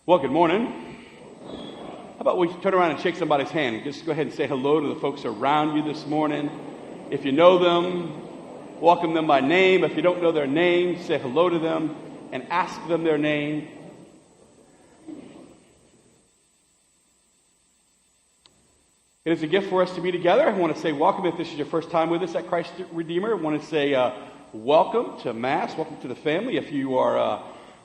Well, good morning. How about we turn around and shake somebody's hand and just go ahead and say hello to the folks around you this morning. If you know them, welcome them by name. If you don't know their name, say hello to them and ask them their name. It is a gift for us to be together. I want to say welcome if this is your first time with us at Christ Redeemer. I want to say welcome to Mass, welcome to the family. If you are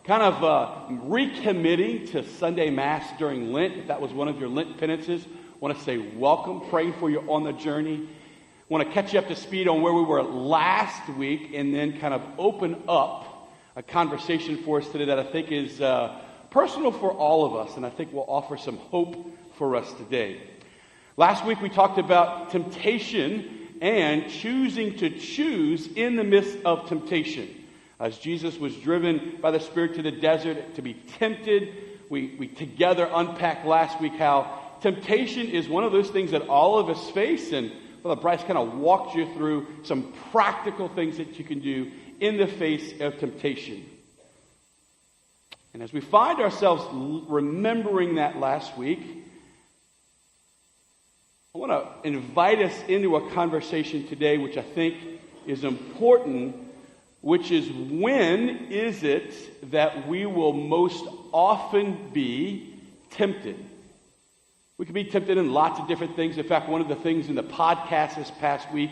recommitting to Sunday Mass during Lent, if that was one of your Lent penances, I want to say welcome, praying for you on the journey. I want to catch you up to speed on where we were last week and then kind of open up a conversation for us today that I think is personal for all of us and I think will offer some hope for us today. Last week we talked about temptation and choosing to choose in the midst of temptation. As Jesus was driven by the Spirit to the desert to be tempted, we together unpacked last week how temptation is one of those things that all of us face, and Brother Bryce kind of walked you through some practical things that you can do in the face of temptation. And as we find ourselves remembering that last week, I want to invite us into a conversation today which I think is important, which is when is it that we will most often be tempted? We can be tempted in lots of different things. In fact, one of the things in the podcast this past week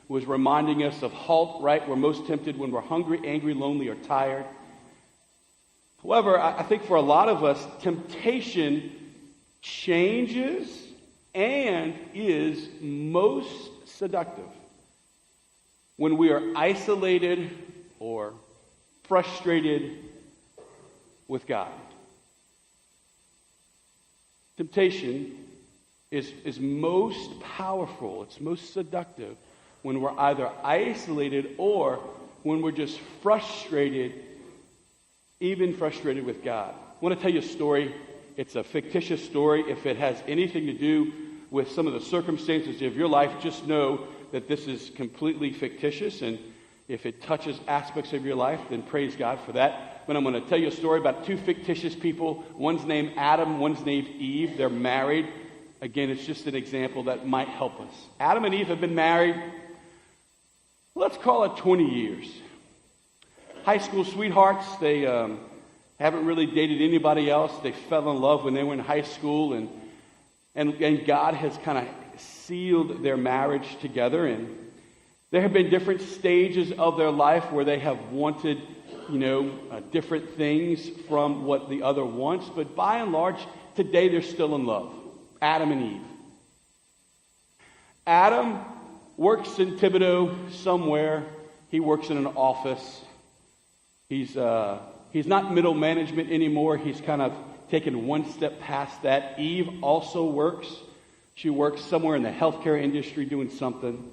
was reminding us of HALT, right? We're most tempted when we're hungry, angry, lonely, or tired. However, I think for a lot of us, temptation changes and is most seductive when we are isolated or frustrated with God. Temptation is most powerful, it's most seductive when we're either isolated or when we're just frustrated, even frustrated with God. I want to tell you a story. It's a fictitious story. If it has anything to do with some of the circumstances of your life, just know that this is completely fictitious, and if it touches aspects of your life, then praise God for that. But I'm going to tell you a story about two fictitious people. One's named Adam, one's named Eve. They're married. Again, it's just an example that might help us. Adam and Eve have been married, let's call it 20 years. High school sweethearts. They haven't really dated anybody else. They fell in love when they were in high school, and God has kind of sealed their marriage together. And there have been different stages of their life where they have wanted, different things from what the other wants. But by and large, today they're still in love. Adam and Eve. Adam works in Thibodaux somewhere. He works in an office. He's not middle management anymore. He's kind of taken one step past that. Eve also works. She works somewhere in the healthcare industry doing something.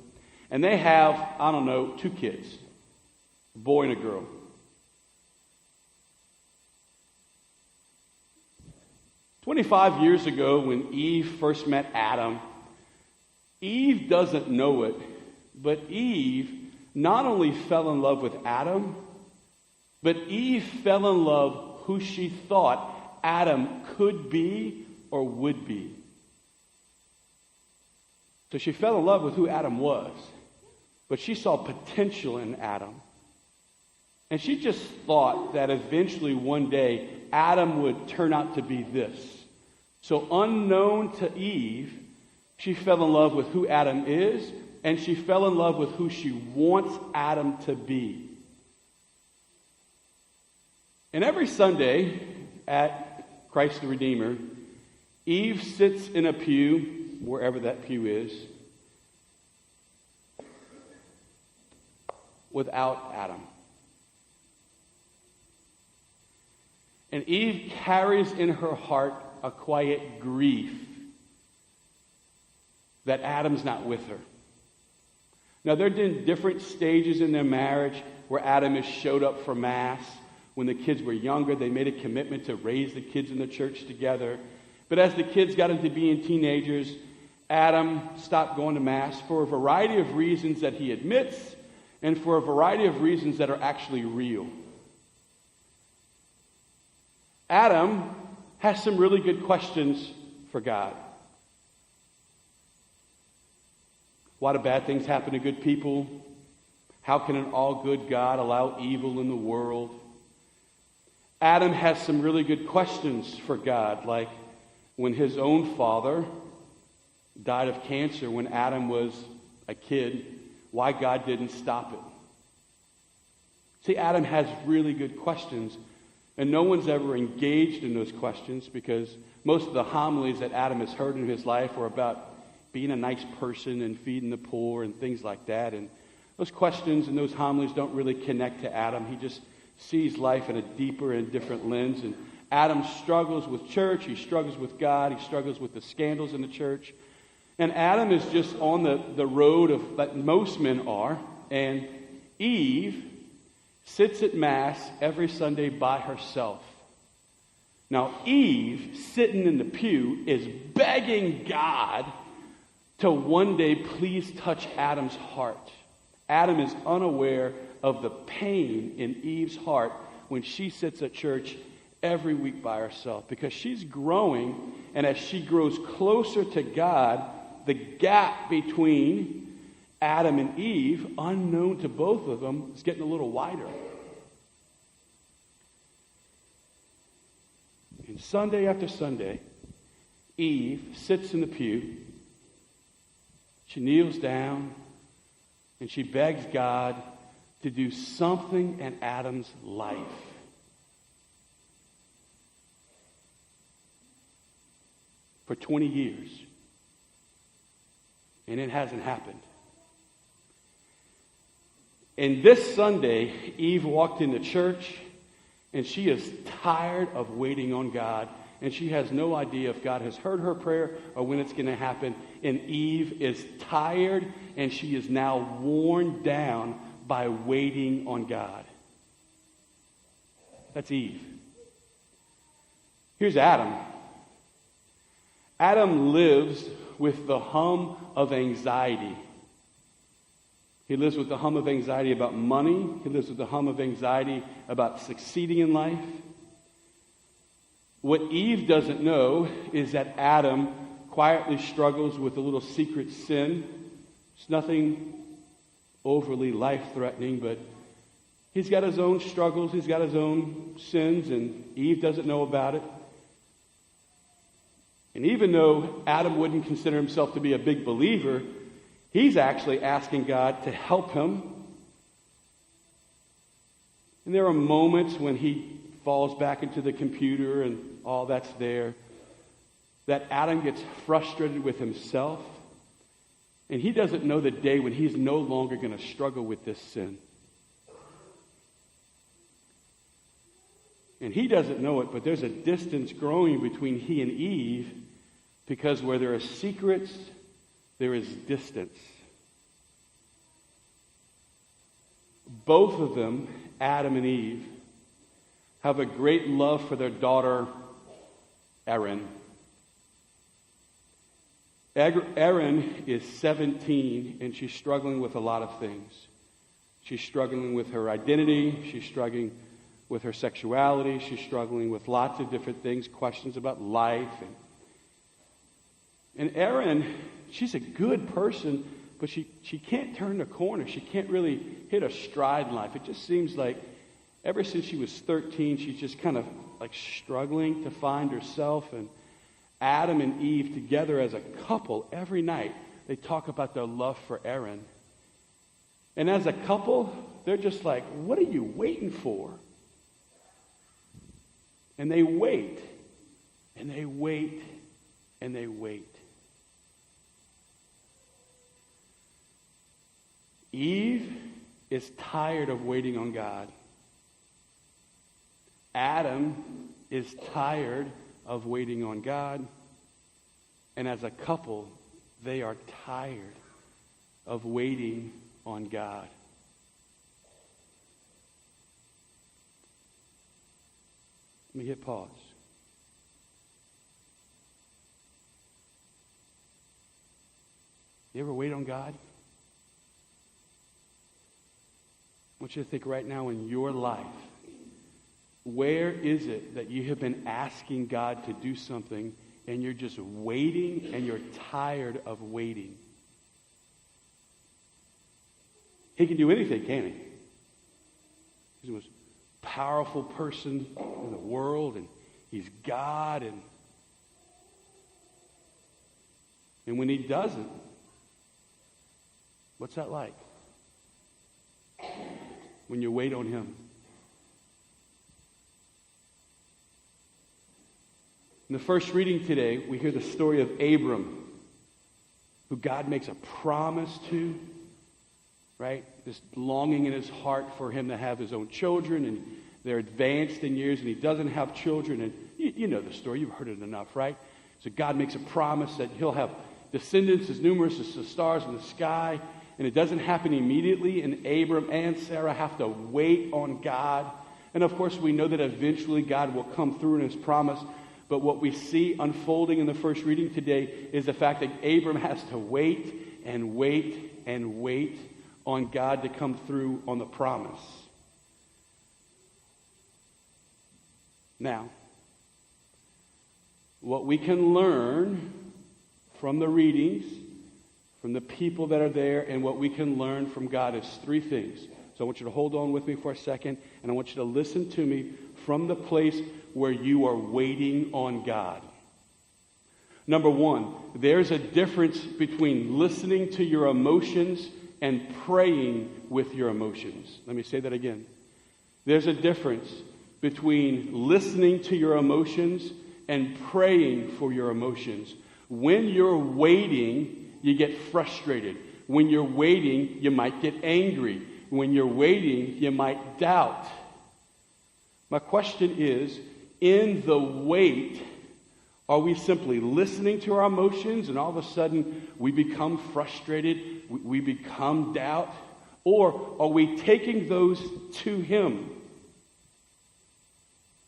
And they have, 2 kids, a boy and a girl. "25 years ago, when Eve first met Adam, Eve doesn't know it, but Eve not only fell in love with Adam, but Eve fell in love who she thought Adam could be or would be. So she fell in love with who Adam was, but she saw potential in Adam. And she just thought that eventually one day Adam would turn out to be this. So unknown to Eve, she fell in love with who Adam is, and she fell in love with who she wants Adam to be. And every Sunday at Christ the Redeemer, Eve sits in a pew, wherever that pew is, without Adam. And Eve carries in her heart a quiet grief that Adam's not with her. Now, there have been different stages in their marriage where Adam has showed up for Mass. When the kids were younger, they made a commitment to raise the kids in the church together. But as the kids got into being teenagers, Adam stopped going to Mass for a variety of reasons that he admits, and for a variety of reasons that are actually real. Adam has some really good questions for God. Why do bad things happen to good people? How can an all-good God allow evil in the world? Adam has some really good questions for God, like when his own father died of cancer when Adam was a kid, why God didn't stop it. See, Adam has really good questions, and no one's ever engaged in those questions because most of the homilies that Adam has heard in his life are about being a nice person and feeding the poor and things like that. And those questions and those homilies don't really connect to Adam. He just sees life in a deeper and different lens. And Adam struggles with church. He struggles with God. He struggles with the scandals in the church. And Adam is just on the road that most men are. And Eve sits at Mass every Sunday by herself. Now, Eve, sitting in the pew, is begging God to one day please touch Adam's heart. Adam is unaware of the pain in Eve's heart when she sits at church every week by herself because she's growing, and as she grows closer to God, the gap between Adam and Eve, unknown to both of them, is getting a little wider. And Sunday after Sunday, Eve sits in the pew. She kneels down and she begs God to do something in Adam's life. For 20 years. And it hasn't happened. And this Sunday, Eve walked into church and she is tired of waiting on God. And she has no idea if God has heard her prayer or when it's going to happen. And Eve is tired and she is now worn down by waiting on God. That's Eve. Here's Adam. Adam lives with the hum of anxiety. He lives with the hum of anxiety about money. He lives with the hum of anxiety about succeeding in life. What Eve doesn't know is that Adam quietly struggles with a little secret sin. It's nothing overly life-threatening, but he's got his own struggles, he's got his own sins, and Eve doesn't know about it. And even though Adam wouldn't consider himself to be a big believer, he's actually asking God to help him. And there are moments when he falls back into the computer and all that's there, that Adam gets frustrated with himself. And he doesn't know the day when he's no longer going to struggle with this sin. And he doesn't know it, but there's a distance growing between he and Eve, because where there are secrets, there is distance. Both of them, Adam and Eve, have a great love for their daughter, Erin. Erin is 17, and she's struggling with a lot of things. She's struggling with her identity. She's struggling with her sexuality. She's struggling with lots of different things, questions about life. And Erin, she's a good person, but she can't turn the corner. She can't really hit a stride in life. It just seems like ever since she was 13, she's just kind of like struggling to find herself. And Adam and Eve together as a couple, every night, they talk about their love for Erin. And as a couple, they're just like, what are you waiting for? And they wait, and they wait, and they wait. Eve is tired of waiting on God. Adam is tired of waiting on God. And as a couple, they are tired of waiting on God. Let me hit pause. You ever wait on God? I want you to think right now in your life. Where is it that you have been asking God to do something and you're just waiting and you're tired of waiting? He can do anything, can't he? He's the most powerful person in the world, and he's God. And when he doesn't, what's that like? When you wait on him. In the first reading today, we hear the story of Abram, who God makes a promise to, right? This longing in his heart for him to have his own children, and they're advanced in years, and he doesn't have children. And you know the story. You've heard it enough, right? So God makes a promise that he'll have descendants as numerous as the stars in the sky, and it doesn't happen immediately, and Abram and Sarah have to wait on God. And of course, we know that eventually God will come through in his promise. But what we see unfolding in the first reading today is the fact that Abram has to wait and wait and wait on God to come through on the promise. Now, what we can learn from the readings, from the people that are there, and what we can learn from God is three things. So I want you to hold on with me for a second, and I want you to listen to me from the place where you are waiting on God. Number one, there's a difference between listening to your emotions and praying with your emotions. Let me say that again. There's a difference between listening to your emotions and praying for your emotions. When you're waiting, you get frustrated. When you're waiting, you might get angry. When you're waiting, you might doubt. My question is, in the wait, are we simply listening to our emotions and all of a sudden we become frustrated, we become doubt? Or are we taking those to him?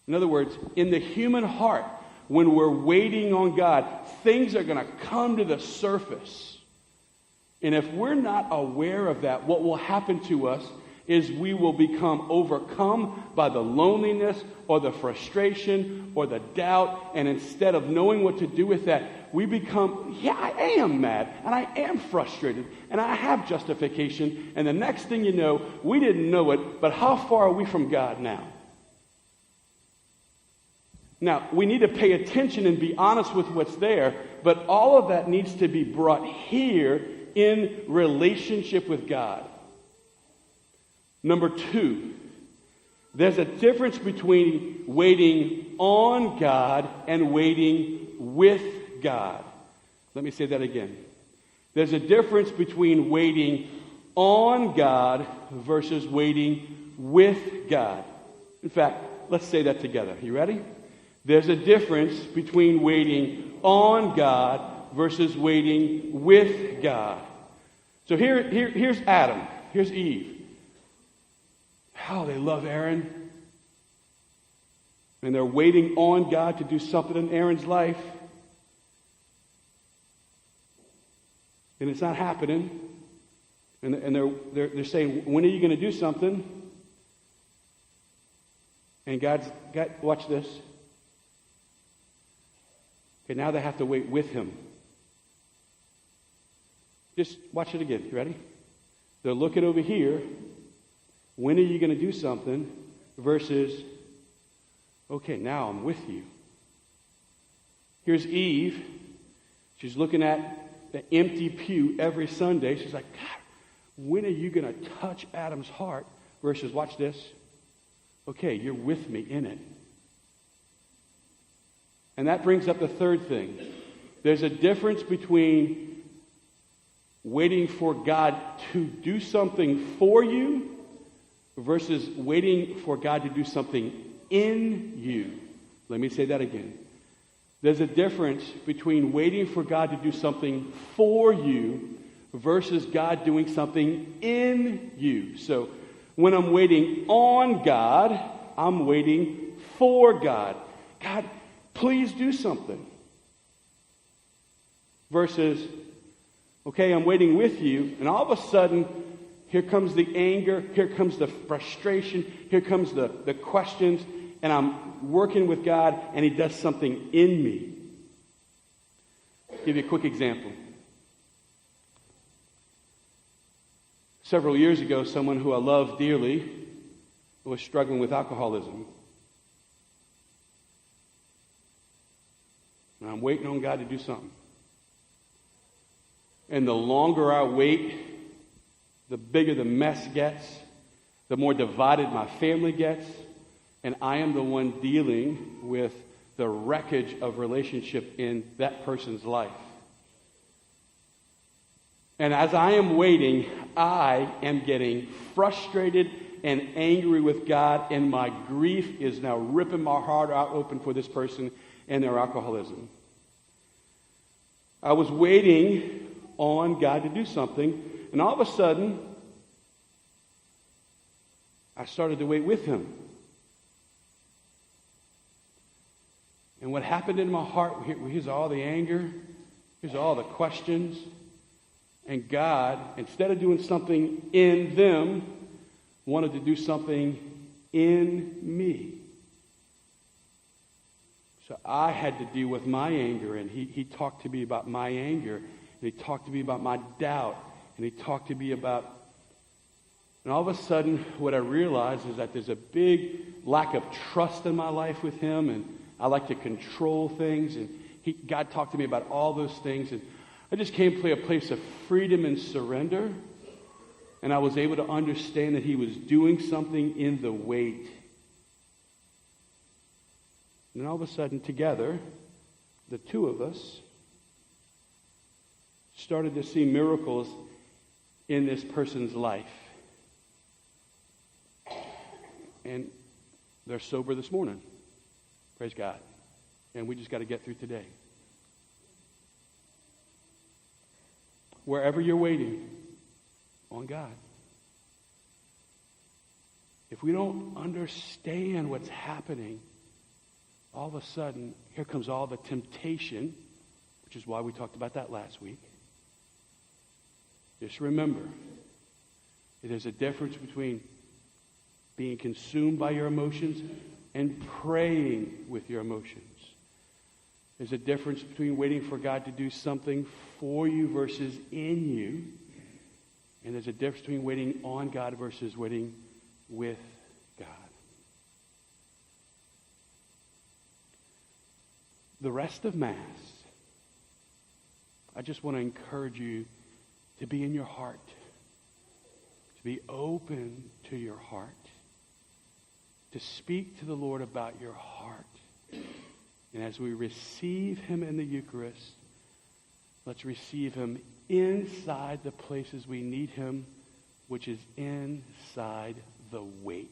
In other words, in the human heart, when we're waiting on God, things are going to come to the surface. And if we're not aware of that, what will happen to us is we will become overcome by the loneliness or the frustration or the doubt. And instead of knowing what to do with that, we become, I am mad and I am frustrated and I have justification. And the next thing you know, we didn't know it, but how far are we from God now? Now, we need to pay attention and be honest with what's there, but all of that needs to be brought here in relationship with God. Number two, there's a difference between waiting on God and waiting with God. Let me say that again. There's a difference between waiting on God versus waiting with God. In fact, let's say that together. You ready? There's a difference between waiting on God versus waiting with God. So here's Adam. Here's Eve. How they love Aaron. And they're waiting on God to do something in Aaron's life. And it's not happening. And they're saying, when are you going to do something? And God's got, watch this. Okay, now they have to wait with him. Just watch it again. You ready? They're looking over here. When are you going to do something? Versus, okay, now I'm with you. Here's Eve. She's looking at the empty pew every Sunday. She's like, God, when are you going to touch Adam's heart? Versus, watch this. Okay, you're with me in it. And that brings up the third thing. There's a difference between waiting for God to do something for you versus waiting for God to do something in you. Let me say that again. There's a difference between waiting for God to do something for you versus God doing something in you. So when I'm waiting on God, I'm waiting for God. God, please do something. Versus, okay, I'm waiting with you, and all of a sudden, here comes the anger, here comes the frustration, here comes the questions, and I'm working with God, and He does something in me. I'll give you a quick example. Several years ago, someone who I love dearly was struggling with alcoholism. And I'm waiting on God to do something. And the longer I wait, the bigger the mess gets, the more divided my family gets, and I am the one dealing with the wreckage of relationship in that person's life. And as I am waiting, I am getting frustrated and angry with God, and my grief is now ripping my heart out open for this person and their alcoholism. I was waiting on God to do something, and all of a sudden, I started to wait with Him. And what happened in my heart, here's all the anger, here's all the questions, and God, instead of doing something in them, wanted to do something in me. So I had to deal with my anger, and he talked to me about my anger, and He talked to me about my doubt, and He talked to me about... And all of a sudden, what I realized is that there's a big lack of trust in my life with Him, and I like to control things, and God talked to me about all those things, and I just came to a place of freedom and surrender, and I was able to understand that He was doing something in the wait. And all of a sudden, together, the two of us started to see miracles in this person's life. And they're sober this morning. Praise God. And we just got to get through today. Wherever you're waiting on God, if we don't understand what's happening, all of a sudden, here comes all the temptation, which is why we talked about that last week. Just remember, there's a difference between being consumed by your emotions and praying with your emotions. There's a difference between waiting for God to do something for you versus in you. And there's a difference between waiting on God versus waiting with God. The rest of Mass, I just want to encourage you to be in your heart, to be open to your heart, to speak to the Lord about your heart. And as we receive Him in the Eucharist, let's receive Him inside the places we need Him, which is inside the wait.